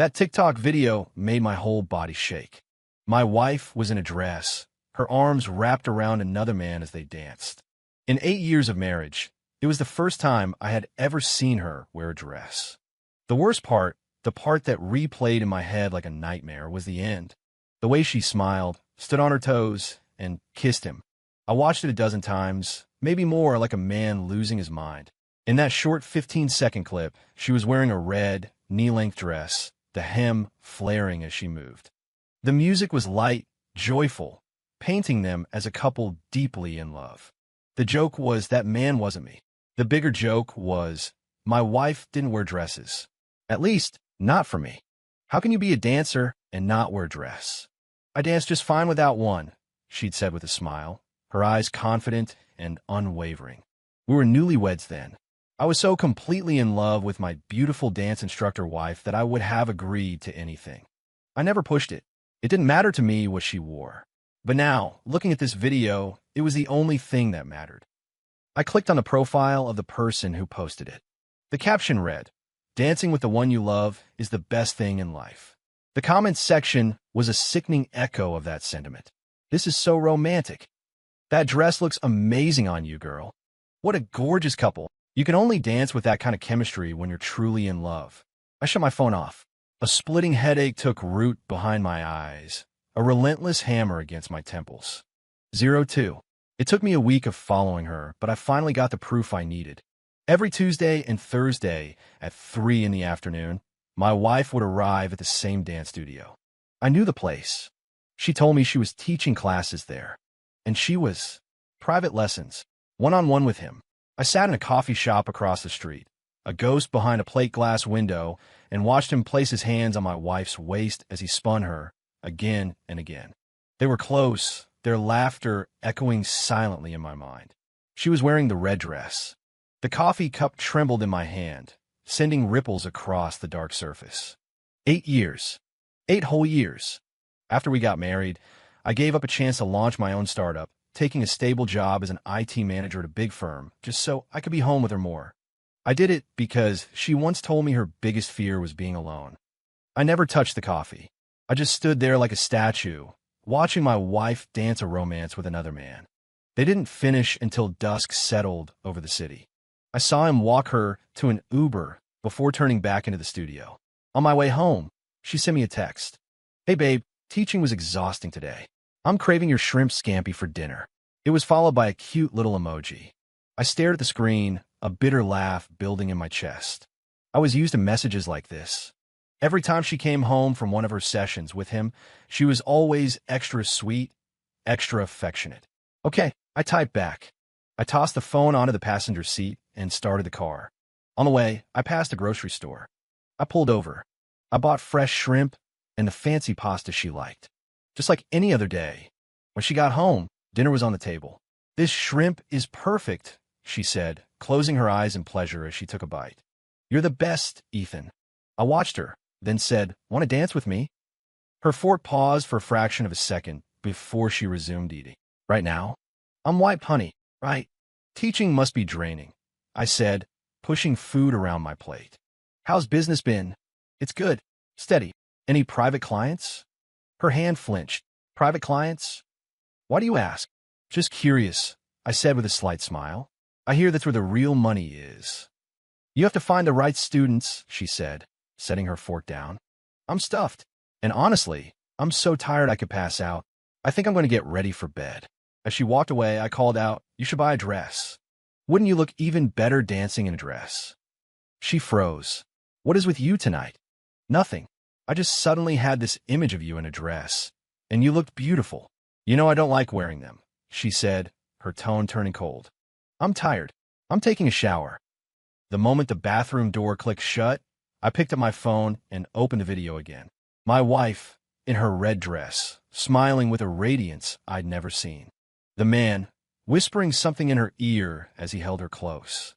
That TikTok video made my whole body shake. My wife was in a dress, her arms wrapped around another man as they danced. In 8 years of marriage, it was the first time I had ever seen her wear a dress. The worst part, the part that replayed in my head like a nightmare, was the end. The way she smiled, stood on her toes, and kissed him. I watched it a dozen times, maybe more, like a man losing his mind. In that short 15-second clip, she was wearing a red, knee-length dress, the hem flaring as she moved. The music was light, joyful, painting them as a couple deeply in love. The joke was that man wasn't me. The bigger joke was my wife didn't wear dresses. At least, not for me. How can you be a dancer and not wear a dress? I danced just fine without one, she'd said with a smile, her eyes confident and unwavering. We were newlyweds then. I was so completely in love with my beautiful dance instructor wife that I would have agreed to anything. I never pushed it. It didn't matter to me what she wore. But now, looking at this video, it was the only thing that mattered. I clicked on the profile of the person who posted it. The caption read, "Dancing with the one you love is the best thing in life." The comments section was a sickening echo of that sentiment. "This is so romantic. That dress looks amazing on you, girl. What a gorgeous couple. You can only dance with that kind of chemistry when you're truly in love." I shut my phone off. A splitting headache took root behind my eyes, a relentless hammer against my temples. 02. It took me a week of following her, but I finally got the proof I needed. Every Tuesday and Thursday at 3 in the afternoon, my wife would arrive at the same dance studio. I knew the place. She told me she was teaching classes there. And she was private lessons, one-on-one with him. I sat in a coffee shop across the street, a ghost behind a plate glass window, and watched him place his hands on my wife's waist as he spun her again and again. They were close, their laughter echoing silently in my mind. She was wearing the red dress. The coffee cup trembled in my hand, sending ripples across the dark surface. 8 years. 8 whole years. After we got married, I gave up a chance to launch my own startup, taking a stable job as an IT manager at a big firm, just so I could be home with her more. I did it because she once told me her biggest fear was being alone. I never touched the coffee. I just stood there like a statue, watching my wife dance a romance with another man. They didn't finish until dusk settled over the city. I saw him walk her to an Uber before turning back into the studio. On my way home, she sent me a text. "Hey babe, teaching was exhausting today. I'm craving your shrimp scampi for dinner." It was followed by a cute little emoji. I stared at the screen, a bitter laugh building in my chest. I was used to messages like this. Every time she came home from one of her sessions with him, she was always extra sweet, extra affectionate. Okay, I typed back. I tossed the phone onto the passenger seat and started the car. On the way, I passed a grocery store. I pulled over. I bought fresh shrimp and the fancy pasta she liked. Just like any other day. When she got home, dinner was on the table. "This shrimp is perfect," she said, closing her eyes in pleasure as she took a bite. "You're the best, Ethan." I watched her, then said, "Want to dance with me?" Her fork paused for a fraction of a second before she resumed eating. "Right now?" "I'm wiped, honey, right? Teaching must be draining," I said, pushing food around my plate. "How's business been?" "It's good. Steady. Any private clients?" Her hand flinched. "Private clients? Why do you ask?" "Just curious," I said with a slight smile. "I hear that's where the real money is." "You have to find the right students," she said, setting her fork down. "I'm stuffed. And honestly, I'm so tired I could pass out. I think I'm going to get ready for bed." As she walked away, I called out, "You should buy a dress. Wouldn't you look even better dancing in a dress?" She froze. "What is with you tonight?" "Nothing. I just suddenly had this image of you in a dress, and you looked beautiful. You know I don't like wearing them," she said, her tone turning cold. "I'm tired. I'm taking a shower." The moment the bathroom door clicked shut, I picked up my phone and opened the video again. My wife, in her red dress, smiling with a radiance I'd never seen. The man, whispering something in her ear as he held her close.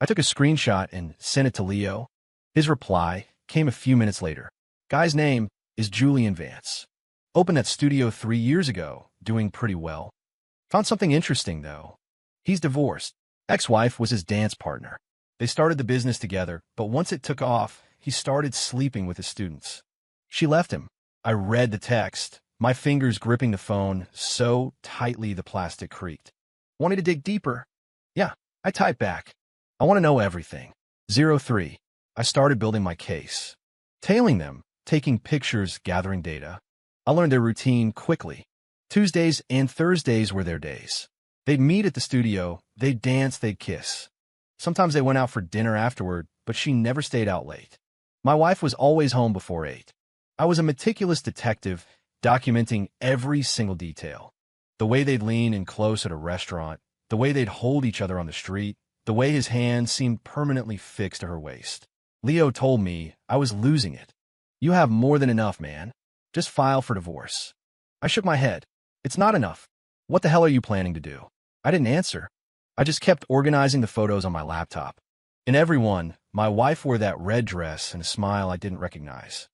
I took a screenshot and sent it to Leo. His reply came a few minutes later. "Guy's name is Julian Vance. Opened that studio 3 years ago, doing pretty well. Found something interesting, though. He's divorced. Ex-wife was his dance partner. They started the business together, but once it took off, he started sleeping with his students. She left him. I read the text, my fingers gripping the phone so tightly the plastic creaked. Wanted to dig deeper? Yeah, I typed back. I want to know everything. 03. I started building my case. Tailing them, taking pictures, gathering data. I learned their routine quickly. Tuesdays and Thursdays were their days. They'd meet at the studio, they'd dance, they'd kiss. Sometimes they went out for dinner afterward, but she never stayed out late. My wife was always home before 8. I was a meticulous detective, documenting every single detail. The way they'd lean in close at a restaurant, the way they'd hold each other on the street, the way his hand seemed permanently fixed to her waist. Leo told me I was losing it. You have more than enough, man. Just file for divorce. I shook my head. It's not enough. What the hell are you planning to do? I didn't answer. I just kept organizing the photos on my laptop. In every one, my wife wore that red dress and a smile I didn't recognize.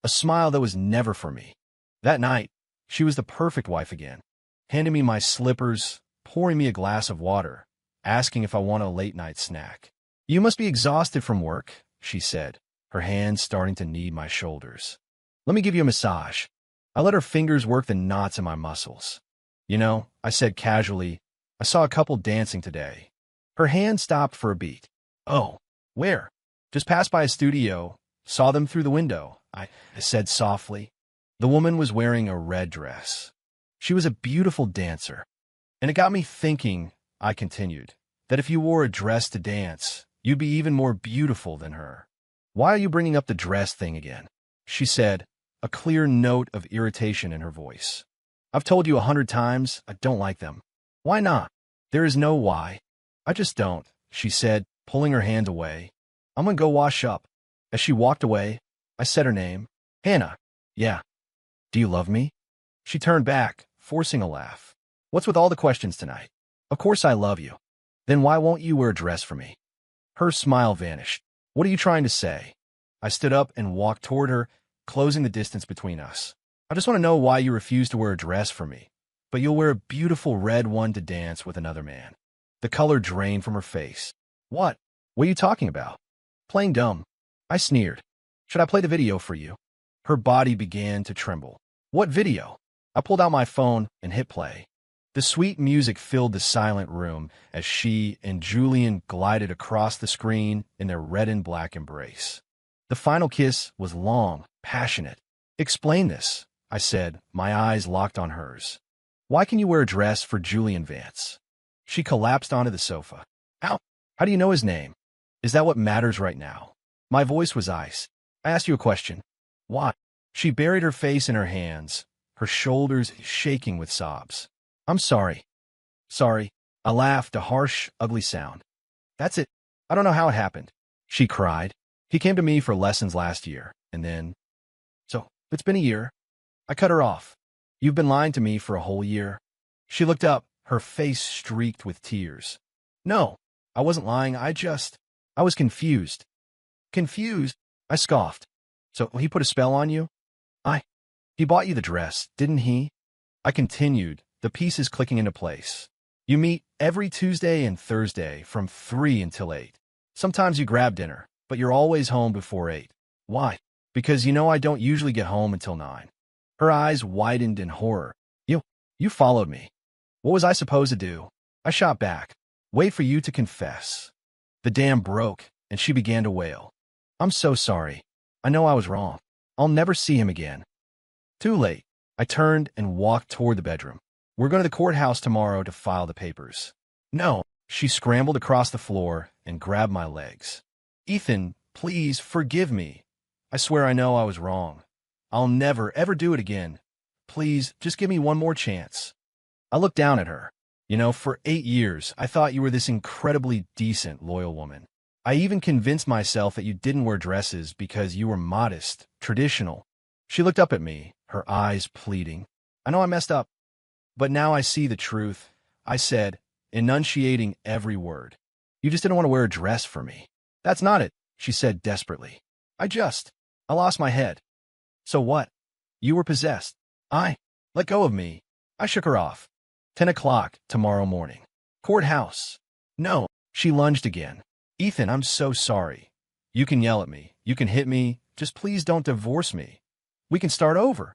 A smile that was never for me. That night, she was the perfect wife again, handing me my slippers, pouring me a glass of water, asking if I want a late-night snack. You must be exhausted from work, she said, her hands starting to knead my shoulders. Let me give you a massage. I let her fingers work the knots in my muscles. You know, I said casually, I saw a couple dancing today. Her hand stopped for a beat. Oh, where? Just passed by a studio. Saw them through the window, I said softly. The woman was wearing a red dress. She was a beautiful dancer. And it got me thinking, I continued, that if you wore a dress to dance, you'd be even more beautiful than her. Why are you bringing up the dress thing again? She said, a clear note of irritation in her voice. I've told you 100 times I don't like them. Why not? There is no why. I just don't, she said, pulling her hand away. I'm gonna go wash up. As she walked away, I said her name. Hannah. Yeah. Do you love me? She turned back, forcing a laugh. What's with all the questions tonight? Of course I love you. Then why won't you wear a dress for me? Her smile vanished. What are you trying to say? I stood up and walked toward her, closing the distance between us. I just want to know why you refuse to wear a dress for me, but you'll wear a beautiful red one to dance with another man. The color drained from her face. What? What are you talking about? Playing dumb. I sneered. Should I play the video for you? Her body began to tremble. What video? I pulled out my phone and hit play. The sweet music filled the silent room as she and Julian glided across the screen in their red and black embrace. The final kiss was long, passionate. Explain this, I said, my eyes locked on hers. Why can you wear a dress for Julian Vance? She collapsed onto the sofa. How do you know his name? Is that what matters right now? My voice was ice. I asked you a question. Why? She buried her face in her hands, her shoulders shaking with sobs. I'm sorry. Sorry. I laughed, a harsh, ugly sound. That's it. I don't know how it happened. She cried. He came to me for lessons last year, and then... So, it's been a year. I cut her off. You've been lying to me for a whole year. She looked up, her face streaked with tears. No, I wasn't lying. I was confused. Confused? I scoffed. So he put a spell on you? He bought you the dress, didn't he? I continued, the pieces clicking into place. You meet every Tuesday and Thursday from 3 until 8. Sometimes you grab dinner, but you're always home before 8. Why? Because you know I don't usually get home until 9. Her eyes widened in horror. You followed me. What was I supposed to do? I shot back. Wait for you to confess. The dam broke, and she began to wail. I'm so sorry. I know I was wrong. I'll never see him again. Too late. I turned and walked toward the bedroom. We're going to the courthouse tomorrow to file the papers. No. She scrambled across the floor and grabbed my legs. Ethan, please forgive me. I swear I know I was wrong. I'll never, ever do it again. Please, just give me one more chance. I looked down at her. You know, for 8 years, I thought you were this incredibly decent, loyal woman. I even convinced myself that you didn't wear dresses because you were modest, traditional. She looked up at me, her eyes pleading. I know I messed up, but now I see the truth, I said, enunciating every word. You just didn't want to wear a dress for me. That's not it, she said desperately. I lost my head. So what? You were possessed. Let go of me. I shook her off. 10 o'clock tomorrow morning. Courthouse. No, she lunged again. Ethan, I'm so sorry. You can yell at me. You can hit me. Just please don't divorce me. We can start over.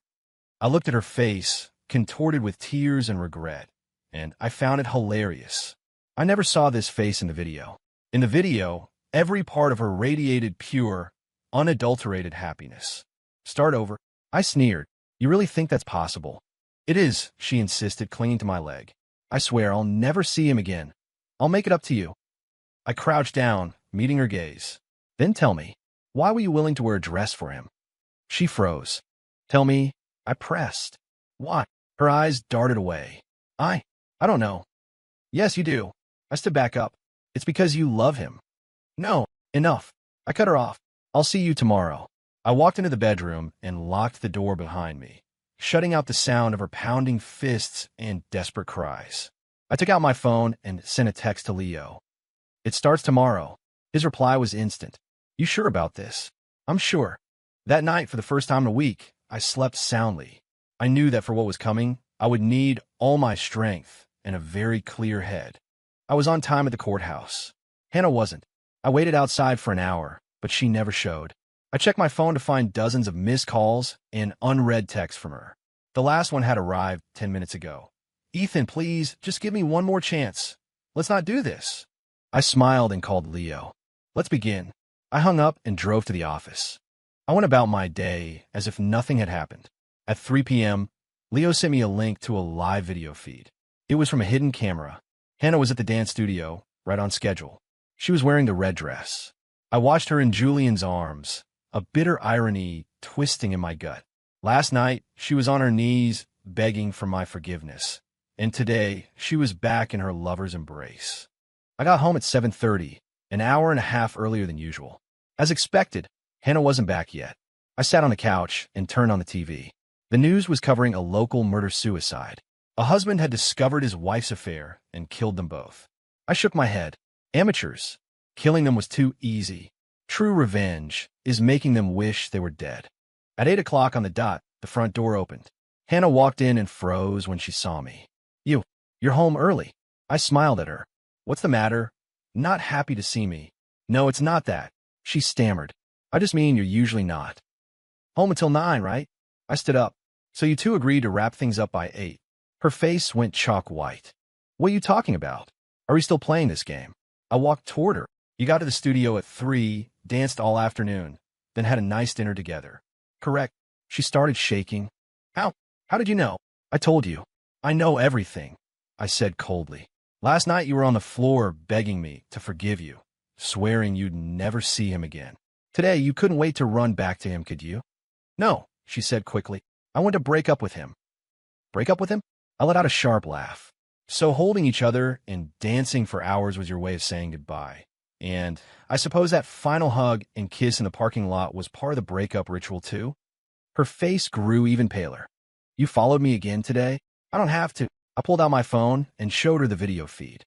I looked at her face, contorted with tears and regret, and I found it hilarious. I never saw this face in the video. In the video, every part of her radiated pure, unadulterated happiness. Start over? I sneered. You really think that's possible? It is, she insisted, clinging to my leg. I swear I'll never see him again. I'll make it up to you. I crouched down, meeting her gaze. Then tell me, why were you willing to wear a dress for him? She froze. Tell me, I pressed. Why? Her eyes darted away. I don't know. Yes, you do. I stood back up. It's because you love him. No, enough. I cut her off. I'll see you tomorrow. I walked into the bedroom and locked the door behind me, shutting out the sound of her pounding fists and desperate cries. I took out my phone and sent a text to Leo. It starts tomorrow. His reply was instant. You sure about this? I'm sure. That night, for the first time in a week, I slept soundly. I knew that for what was coming, I would need all my strength and a very clear head. I was on time at the courthouse. Hannah wasn't. I waited outside for an hour, but she never showed. I checked my phone to find dozens of missed calls and unread texts from her. The last one had arrived 10 minutes ago. Ethan, please, just give me one more chance. Let's not do this. I smiled and called Leo. Let's begin. I hung up and drove to the office. I went about my day as if nothing had happened. At 3 p.m., Leo sent me a link to a live video feed. It was from a hidden camera. Hannah was at the dance studio, right on schedule. She was wearing the red dress. I watched her in Julian's arms, a bitter irony twisting in my gut. Last night, she was on her knees, begging for my forgiveness. And today, she was back in her lover's embrace. I got home at 7:30, an hour and a half earlier than usual. As expected, Hannah wasn't back yet. I sat on the couch and turned on the TV. The news was covering a local murder-suicide. A husband had discovered his wife's affair and killed them both. I shook my head. Amateurs. Killing them was too easy. True revenge is making them wish they were dead. At 8 o'clock on the dot, the front door opened. Hannah walked in and froze when she saw me. You're home early. I smiled at her. What's the matter? Not happy to see me. No, it's not that. She stammered. I just mean you're usually not. Home until 9, right? I stood up. So you two agreed to wrap things up by 8. Her face went chalk white. What are you talking about? Are we still playing this game? I walked toward her. You got to the studio at 3, danced all afternoon, then had a nice dinner together. Correct. She started shaking. How did you know? I told you. I know everything, I said coldly. Last night you were on the floor begging me to forgive you, swearing you'd never see him again. Today you couldn't wait to run back to him, could you? No, she said quickly. I want to break up with him. Break up with him? I let out a sharp laugh. So holding each other and dancing for hours was your way of saying goodbye. And I suppose that final hug and kiss in the parking lot was part of the breakup ritual too? Her face grew even paler. You followed me again today? I don't have to. I pulled out my phone and showed her the video feed.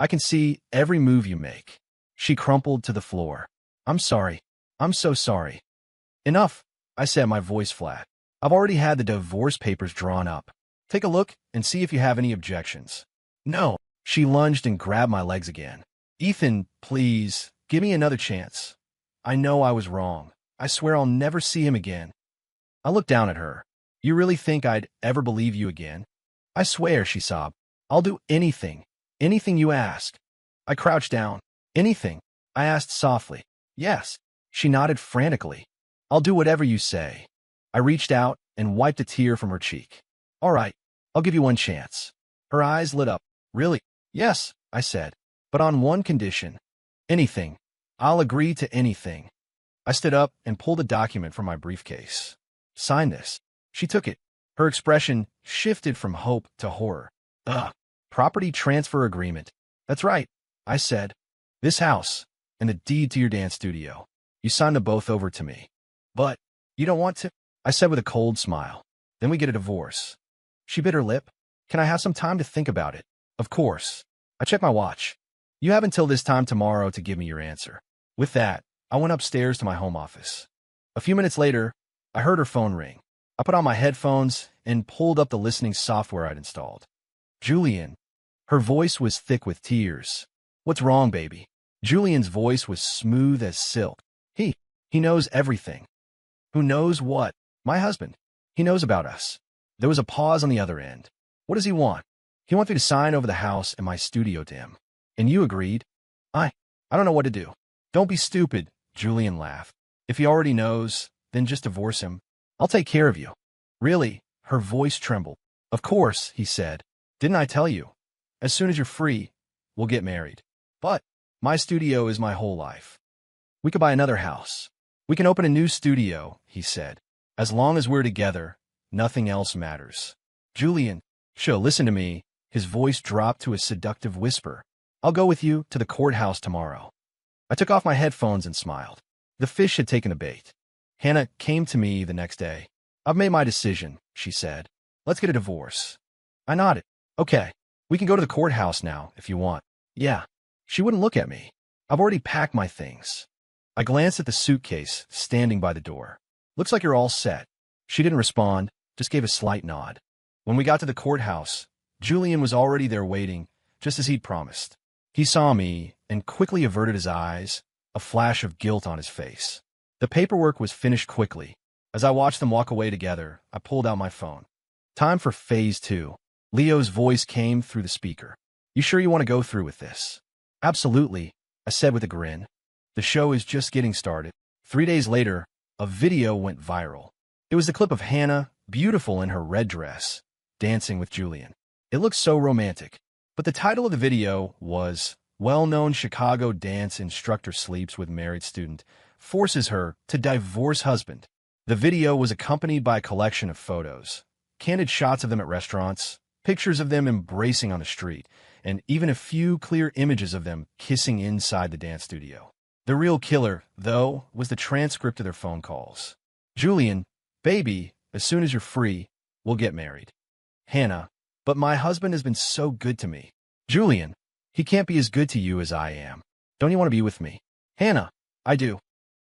I can see every move you make. She crumpled to the floor. I'm sorry. I'm so sorry. Enough, I said, my voice flat. I've already had the divorce papers drawn up. Take a look and see if you have any objections. No, she lunged and grabbed my legs again. Ethan, please, give me another chance. I know I was wrong. I swear I'll never see him again. I looked down at her. You really think I'd ever believe you again? I swear, she sobbed. I'll do anything. Anything you ask. I crouched down. Anything? I asked softly. Yes. She nodded frantically. I'll do whatever you say. I reached out and wiped a tear from her cheek. All right, I'll give you one chance. Her eyes lit up. Really? Yes, I said. But on one condition. Anything. I'll agree to anything. I stood up and pulled a document from my briefcase. Sign this. She took it. Her expression shifted from hope to horror. Ugh. Property transfer agreement. That's right, I said. This house and the deed to your dance studio. You signed them both over to me. But you don't want to? I said with a cold smile. Then we get a divorce. She bit her lip. Can I have some time to think about it? Of course. I checked my watch. You have until this time tomorrow to give me your answer. With that, I went upstairs to my home office. A few minutes later, I heard her phone ring. I put on my headphones and pulled up the listening software I'd installed. Julian. Her voice was thick with tears. What's wrong, baby? Julian's voice was smooth as silk. He He knows everything. Who knows what? My husband. He knows about us. There was a pause on the other end. What does he want? He wants me to sign over the house and my studio to him. And you agreed? I don't know what to do. Don't be stupid, Julian laughed. If he already knows, then just divorce him. I'll take care of you. Really? Her voice trembled. Of course, he said. Didn't I tell you? As soon as you're free, we'll get married. But my studio is my whole life. We could buy another house. We can open a new studio, he said. As long as we're together, nothing else matters. Julian, listen to me. His voice dropped to a seductive whisper. I'll go with you to the courthouse tomorrow. I took off my headphones and smiled. The fish had taken the bait. Hannah came to me the next day. I've made my decision, she said. Let's get a divorce. I nodded. Okay, we can go to the courthouse now if you want. Yeah. She wouldn't look at me. I've already packed my things. I glanced at the suitcase standing by the door. Looks like you're all set. She didn't respond, just gave a slight nod. When we got to the courthouse, Julian was already there waiting, just as he'd promised. He saw me and quickly averted his eyes, a flash of guilt on his face. The paperwork was finished quickly. As I watched them walk away together, I pulled out my phone. Time for phase 2. Leo's voice came through the speaker. You sure you want to go through with this? Absolutely, I said with a grin. The show is just getting started. 3 days later, a video went viral. It was the clip of Hannah, beautiful in her red dress, dancing with Julian. It looked so romantic. But the title of the video was, Well-known Chicago dance instructor sleeps with married student, forces her to divorce husband. The video was accompanied by a collection of photos, candid shots of them at restaurants, pictures of them embracing on the street, and even a few clear images of them kissing inside the dance studio. The real killer, though, was the transcript of their phone calls. Julian, baby, as soon as you're free, we'll get married. Hannah, but my husband has been so good to me. Julian, he can't be as good to you as I am. Don't you want to be with me? Hannah, I do.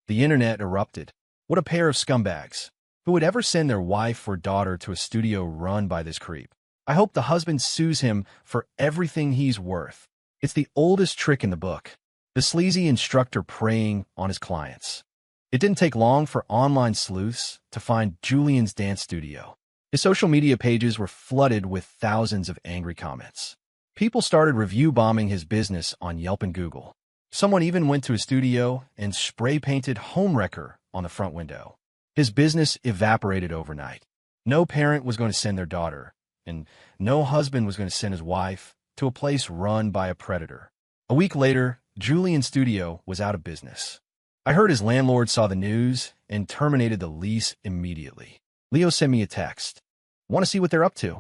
The internet erupted. What a pair of scumbags. Who would ever send their wife or daughter to a studio run by this creep? I hope the husband sues him for everything he's worth. It's the oldest trick in the book. The sleazy instructor preying on his clients. It didn't take long for online sleuths to find Julian's dance studio. His social media pages were flooded with thousands of angry comments. People started review bombing his business on Yelp and Google. Someone even went to his studio and spray-painted homewrecker on the front window. His business evaporated overnight. No parent was going to send their daughter, and no husband was going to send his wife to a place run by a predator. A week later, Julian's studio was out of business. I heard his landlord saw the news and terminated the lease immediately. Leo sent me a text. Want to see what they're up to?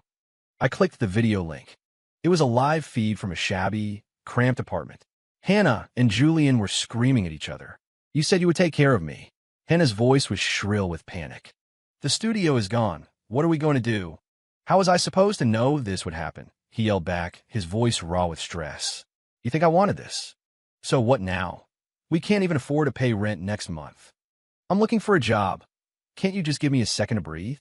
I clicked the video link. It was a live feed from a shabby, cramped apartment. Hannah and Julian were screaming at each other. You said you would take care of me. Hannah's voice was shrill with panic. The studio is gone. What are we going to do? How was I supposed to know this would happen? He yelled back, his voice raw with stress. You think I wanted this? So what now? We can't even afford to pay rent next month. I'm looking for a job. Can't you just give me a second to breathe?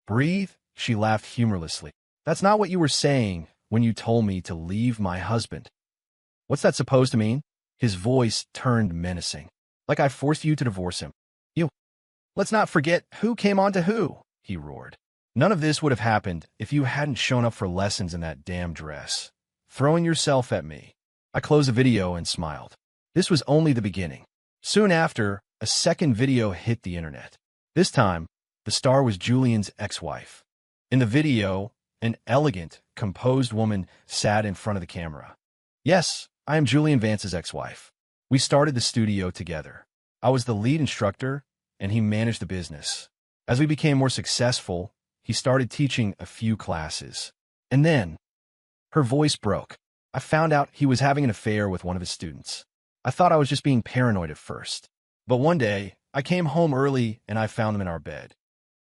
Breathe? She laughed humorlessly. That's not what you were saying when you told me to leave my husband. What's that supposed to mean? His voice turned menacing. Like I forced you to divorce him. You. Let's not forget who came on to who, he roared. None of this would have happened if you hadn't shown up for lessons in that damn dress. Throwing yourself at me. I closed the video and smiled. This was only the beginning. Soon after, a second video hit the internet. This time, the star was Julian's ex-wife. In the video, an elegant, composed woman sat in front of the camera. Yes, I am Julian Vance's ex-wife. We started the studio together. I was the lead instructor, and he managed the business. As we became more successful, he started teaching a few classes. And then, her voice broke. I found out he was having an affair with one of his students. I thought I was just being paranoid at first. But one day, I came home early and I found them in our bed.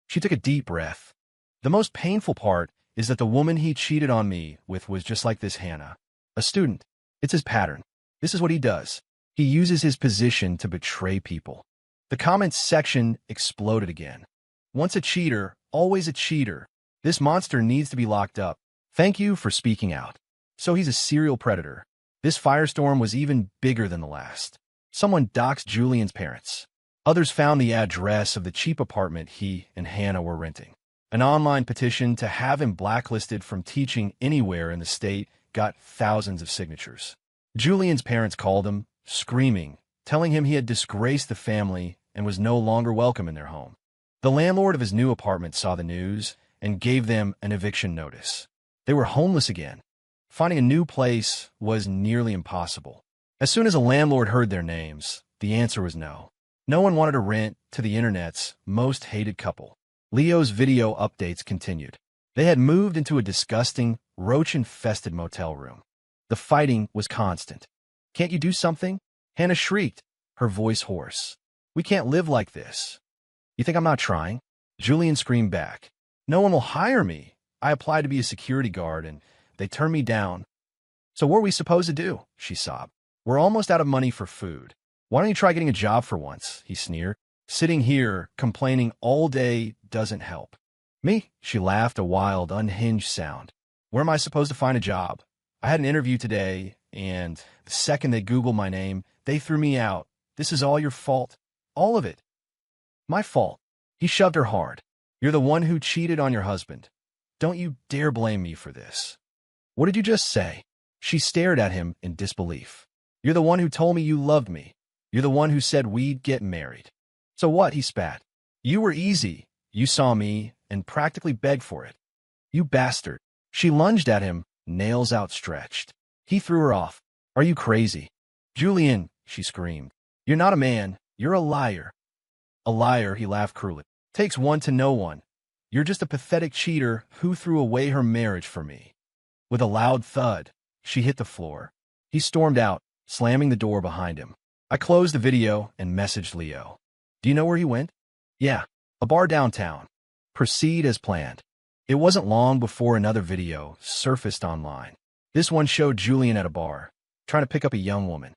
She took a deep breath. The most painful part is that the woman he cheated on me with was just like this Hannah. A student. It's his pattern. This is what he does. He uses his position to betray people. The comments section exploded again. Once a cheater, always a cheater. This monster needs to be locked up. Thank you for speaking out. So he's a serial predator. This firestorm was even bigger than the last. Someone doxed Julian's parents. Others found the address of the cheap apartment he and Hannah were renting. An online petition to have him blacklisted from teaching anywhere in the state got thousands of signatures. Julian's parents called him, screaming, telling him he had disgraced the family and was no longer welcome in their home. The landlord of his new apartment saw the news and gave them an eviction notice. They were homeless again. Finding a new place was nearly impossible. As soon as a landlord heard their names, the answer was no. No one wanted to rent to the internet's most hated couple. Leo's video updates continued. They had moved into a disgusting, roach-infested motel room. The fighting was constant. "Can't you do something?" Hannah shrieked, her voice hoarse. "We can't live like this." "You think I'm not trying?" Julian screamed back. "No one will hire me. I applied to be a security guard, and they turned me down." "So what are we supposed to do?" she sobbed. "We're almost out of money for food. Why don't you try getting a job for once?" he sneered. "Sitting here, complaining all day doesn't help." "Me?" She laughed, a wild, unhinged sound. "Where am I supposed to find a job? I had an interview today, and the second they Googled my name, they threw me out. This is all your fault. All of it." "My fault." He shoved her hard. "You're the one who cheated on your husband. Don't you dare blame me for this." "What did you just say?" She stared at him in disbelief. "You're the one who told me you loved me. You're the one who said we'd get married." "So what?" he spat. "You were easy. You saw me and practically begged for it." "You bastard." She lunged at him, nails outstretched. He threw her off. "Are you crazy?" "Julian," she screamed. "You're not a man. You're a liar." "A liar," he laughed cruelly. "Takes one to know one. You're just a pathetic cheater who threw away her marriage for me." With a loud thud, she hit the floor. He stormed out, slamming the door behind him. I closed the video and messaged Leo. "Do you know where he went?" "Yeah, a bar downtown." "Proceed as planned." It wasn't long before another video surfaced online. This one showed Julian at a bar, trying to pick up a young woman.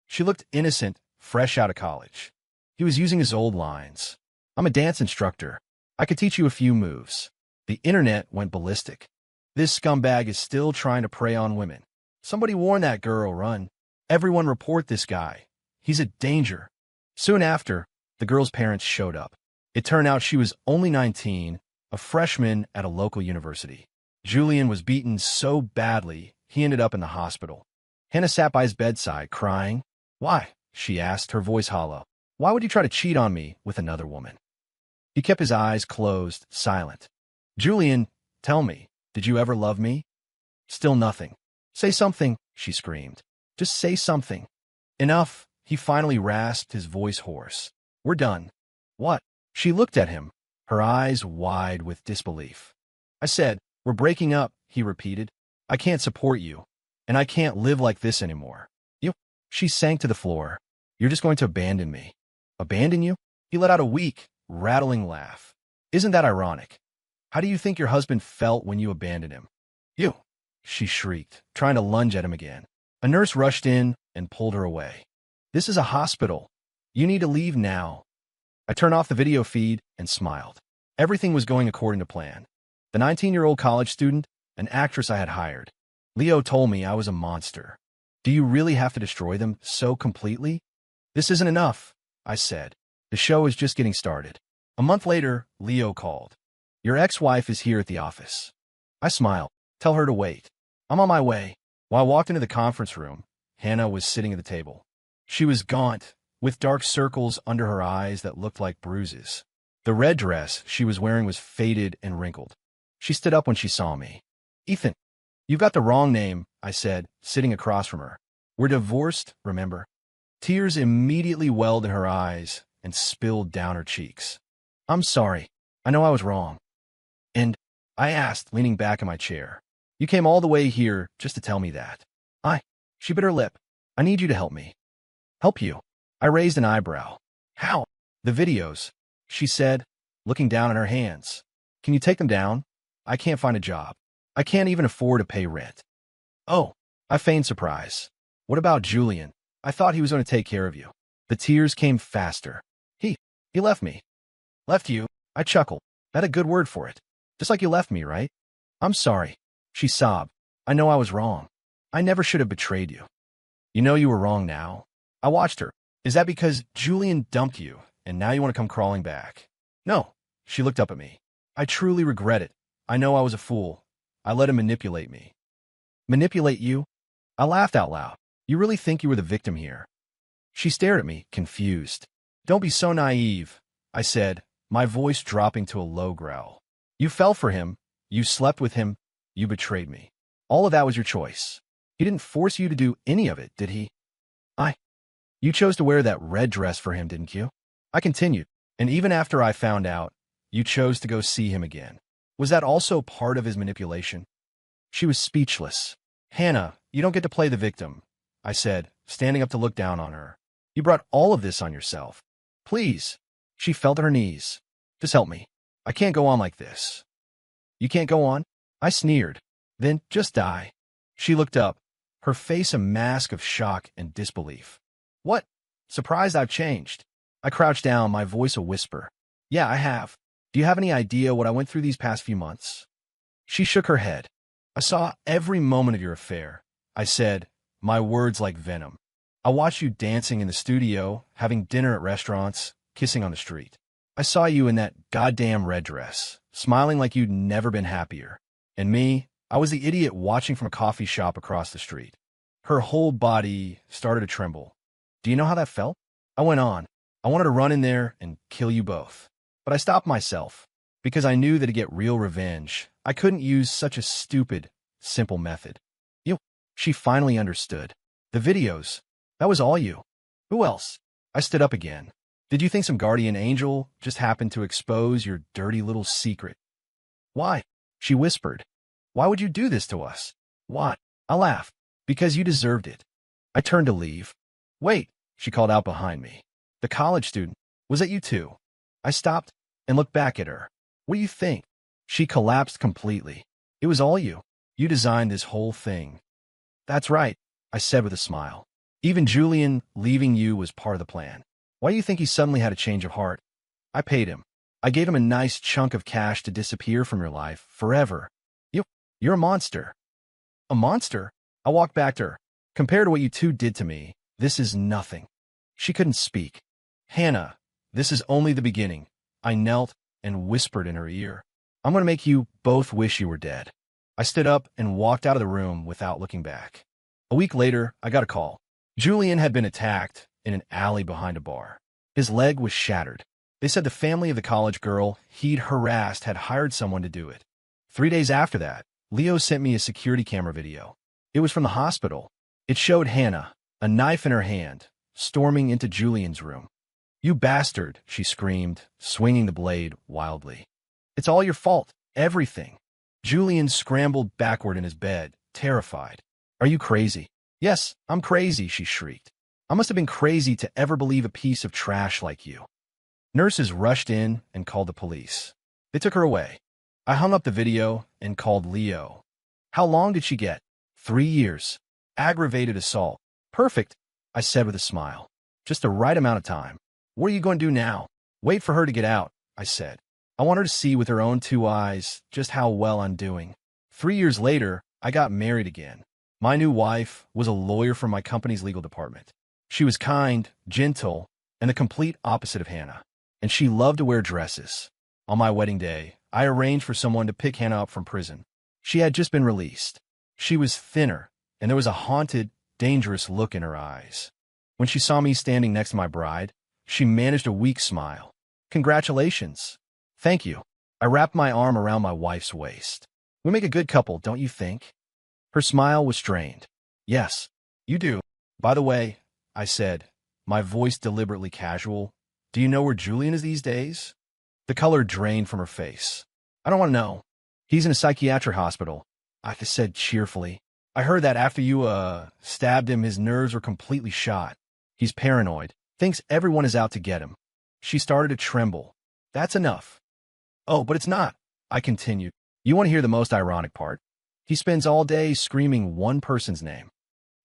She looked innocent, fresh out of college. He was using his old lines. "I'm a dance instructor. I could teach you a few moves." The internet went ballistic. "This scumbag is still trying to prey on women. Somebody warn that girl, run. Everyone report this guy. He's a danger." Soon after, the girl's parents showed up. It turned out she was only 19, a freshman at a local university. Julian was beaten so badly, he ended up in the hospital. Hannah sat by his bedside, crying. "Why?" she asked, her voice hollow. "Why would you try to cheat on me with another woman?" He kept his eyes closed, silent. "Julian, tell me, did you ever love me?" Still nothing. "Say something," she screamed. "Just say something." "Enough," he finally rasped, his voice hoarse. "We're done." "What?" She looked at him, her eyes wide with disbelief. "I said, we're breaking up," he repeated. "I can't support you, and I can't live like this anymore." "You?" She sank to the floor. "You're just going to abandon me." "Abandon you?" He let out a weak, rattling laugh. "Isn't that ironic? How do you think your husband felt when you abandoned him?" "You!" she shrieked, trying to lunge at him again. A nurse rushed in and pulled her away. "This is a hospital. You need to leave now." I turned off the video feed and smiled. Everything was going according to plan. The 19-year-old college student, an actress I had hired. Leo told me I was a monster. "Do you really have to destroy them so completely?" "This isn't enough," I said. "The show is just getting started." A month later, Leo called. "Your ex-wife is here at the office." I smiled. "Tell her to wait." "I'm on my way." While I walked into the conference room, Hannah was sitting at the table. She was gaunt, with dark circles under her eyes that looked like bruises. The red dress she was wearing was faded and wrinkled. She stood up when she saw me. "Ethan, you've got the wrong name," I said, sitting across from her. "We're divorced, remember?" Tears immediately welled in her eyes and spilled down her cheeks. "I'm sorry. I know I was wrong." "And?" I asked, leaning back in my chair. "You came all the way here just to tell me that." She bit her lip. "I need you to help me." "Help you?" I raised an eyebrow. "How?" "The videos," she said, looking down at her hands. "Can you take them down? I can't find a job. I can't even afford to pay rent." "Oh," I feigned surprise. "What about Julian? I thought he was going to take care of you." The tears came faster. He left me." "Left you?" I chuckled. "That's a good word for it. Just like you left me, right?" "I'm sorry." She sobbed. "I know I was wrong. I never should have betrayed you." "You know you were wrong now." I watched her. "Is that because Julian dumped you? and now you want to come crawling back. No. She looked up at me. I truly regret it. I know I was a fool. I let him manipulate me. Manipulate you? I laughed out loud. You really think you were the victim here? She stared at me, confused. Don't be so naive, I said, my voice dropping to a low growl. You fell for him. You slept with him. You betrayed me. All of that was your choice. He didn't force you to do any of it, did he? You chose to wear that red dress for him, didn't you? I continued. And even after I found out, you chose to go see him again. Was that also part of his manipulation? She was speechless. Hannah, you don't get to play the victim, I said, standing up to look down on her. You brought all of this on yourself. Please. She fell to her knees. Just help me. I can't go on like this. You can't go on? I sneered. Then just die. She looked up, her face a mask of shock and disbelief. What? Surprised I've changed. I crouched down, my voice a whisper. Yeah, I have. Do you have any idea what I went through these past few months? She shook her head. I saw every moment of your affair. I said, my words like venom. I watched you dancing in the studio, having dinner at restaurants, kissing on the street. I saw you in that goddamn red dress, smiling like you'd never been happier. And me, I was the idiot watching from a coffee shop across the street. Her whole body started to tremble. Do you know how that felt? I went on. I wanted to run in there and kill you both. But I stopped myself, because I knew that to get real revenge, I couldn't use such a stupid, simple method. She finally understood. The videos. That was all you. Who else? I stood up again. Did you think some guardian angel just happened to expose your dirty little secret? Why? She whispered. Why would you do this to us? What? I laughed. Because you deserved it. I turned to leave. Wait, she called out behind me. The college student. Was that you too? I stopped and looked back at her. What do you think? She collapsed completely. It was all you. You designed this whole thing. That's right, I said with a smile. Even Julian leaving you was part of the plan. Why do you think he suddenly had a change of heart? I paid him. I gave him a nice chunk of cash to disappear from your life forever. You're a monster. A monster? I walked back to her. Compared to what you two did to me, this is nothing. She couldn't speak. Hannah, this is only the beginning. I knelt and whispered in her ear. I'm going to make you both wish you were dead. I stood up and walked out of the room without looking back. A week later, I got a call. Julian had been attacked in an alley behind a bar. His leg was shattered. They said the family of the college girl he'd harassed had hired someone to do it. 3 days after that, Leo sent me a security camera video. It was from the hospital. It showed Hannah, a knife in her hand, storming into Julian's room. You bastard, she screamed, swinging the blade wildly. It's all your fault, everything. Julian scrambled backward in his bed, terrified. Are you crazy? Yes, I'm crazy, she shrieked. I must have been crazy to ever believe a piece of trash like you. Nurses rushed in and called the police. They took her away. I hung up the video and called Leo. How long did she get? 3 years. Aggravated assault. Perfect, I said with a smile. Just the right amount of time. What are you going to do now? Wait for her to get out, I said. I want her to see with her own 2 eyes just how well I'm doing. 3 years later, I got married again. My new wife was a lawyer from my company's legal department. She was kind, gentle, and the complete opposite of Hannah. And she loved to wear dresses. On my wedding day, I arranged for someone to pick Hannah up from prison. She had just been released. She was thinner, and there was a haunted, dangerous look in her eyes. When she saw me standing next to my bride, she managed a weak smile. Congratulations. Thank you. I wrapped my arm around my wife's waist. We make a good couple, don't you think? Her smile was strained. Yes, you do. By the way, I said, my voice deliberately casual, do you know where Julian is these days? The color drained from her face. I don't want to know. He's in a psychiatric hospital, I said cheerfully. I heard that after you, stabbed him, his nerves were completely shot. He's paranoid, thinks everyone is out to get him. She started to tremble. That's enough. Oh, but it's not, I continued. You want to hear the most ironic part? He spends all day screaming one person's name.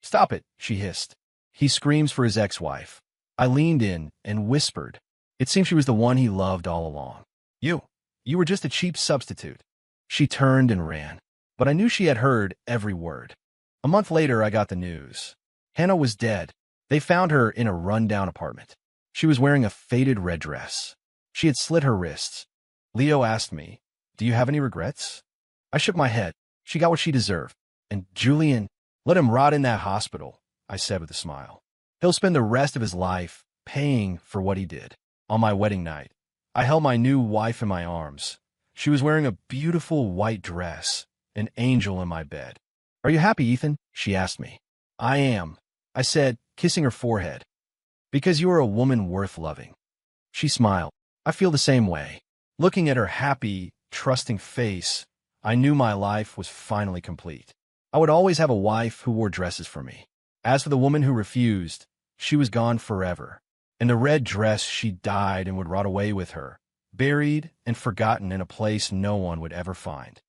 Stop it, she hissed. He screams for his ex-wife. I leaned in and whispered. It seemed she was the one he loved all along. You were just a cheap substitute. She turned and ran, but I knew she had heard every word. A month later, I got the news. Hannah was dead. They found her in a run-down apartment. She was wearing a faded red dress. She had slit her wrists. Leo asked me, "Do you have any regrets?" I shook my head. She got what she deserved. And Julian, let him rot in that hospital, I said with a smile. He'll spend the rest of his life paying for what he did. On my wedding night, I held my new wife in my arms. She was wearing a beautiful white dress, an angel in my bed. "Are you happy, Ethan?" she asked me. "I am," I said, kissing her forehead. "Because you are a woman worth loving." She smiled. "I feel the same way." Looking at her happy, trusting face, I knew my life was finally complete. I would always have a wife who wore dresses for me. As for the woman who refused, she was gone forever. In the red dress, she died and would rot away with her, buried and forgotten in a place no one would ever find.